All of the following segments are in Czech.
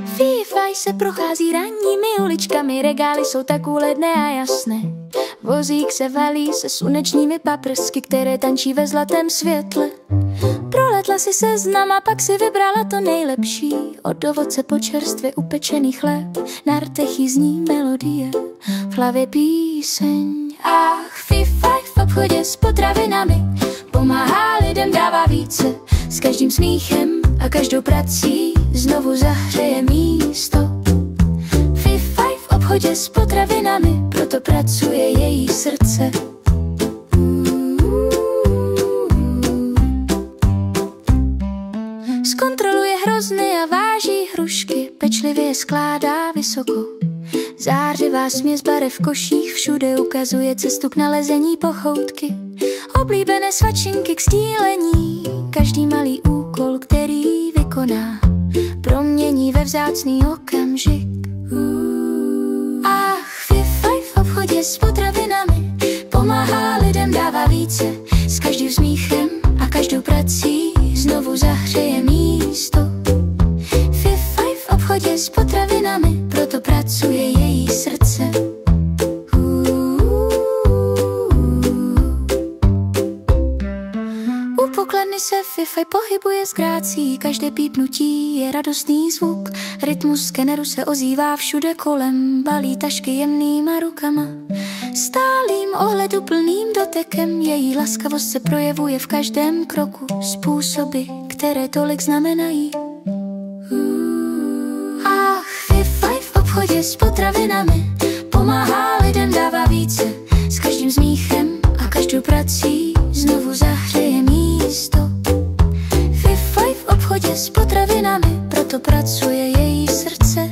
Fifaj se prochází ranními uličkami, regály jsou tak úledné a jasné. Vozík se valí se slunečními paprsky, které tančí ve zlatém světle. Proletla si seznam a pak si vybrala to nejlepší. Od ovoce po čerstvě upečený chléb, na rtech jí zní melodie, v hlavě píseň. Ach, Fifaj v obchodě s potravinami pomáhá lidem, dává více. S každým smíchem a každou prací znovu zahřeje místo. Fifaj v obchodě s potravinami, proto pracuje její srdce. Zkontroluje hrozny a váží hrušky, pečlivě je skládá vysoko. Zářivá směs barev v koších všude ukazuje cestu k nalezení pochoutky. Oblíbené svačinky k sdílení, každý malý úkol, který vykoná, promění ve vzácný okamžik. Ach, Fifaj v obchodě s potravinami pomáhá lidem, dává více. S každým smíchem a každou prací znovu zahřeje místo. Fifaj v obchodě s potravinami, proto pracuje její srdce. U pokladny se Fifaj pohybuje s grácí, každé pípnutí je radostný zvuk. Rytmus skeneru se ozývá všude kolem, balí tašky jemnýma rukama. Stálým ohleduplným dotekem její laskavost se projevuje v každém kroku, způsoby, které tolik znamenají. Ach, Fifaj v obchodě s potravinami pomáhá lidem, dává více. S každým smíchem a každou prací znovu zahřeje místo. Fifaj v obchodě s potravinami, proto pracuje její srdce.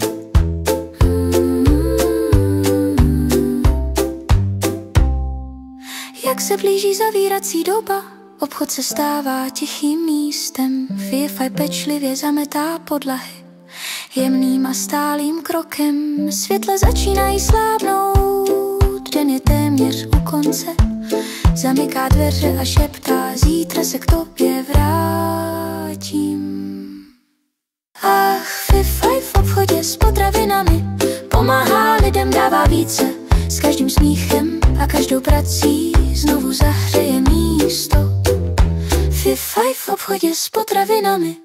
Jak se blíží zavírací doba, obchod se stává tichým místem. Fifaj pečlivě zametá podlahy jemným a stálým krokem. Světla začínají slábnout, den je téměř u konce. Zamyká dveře a šeptá, zítra se k tobě vrátím. Ach, Fifaj v obchodě s potravinami pomáhá lidem, dává více. S každým smíchem a každou prací znovu zahřeje místo. Fifaj v obchodě s potravinami,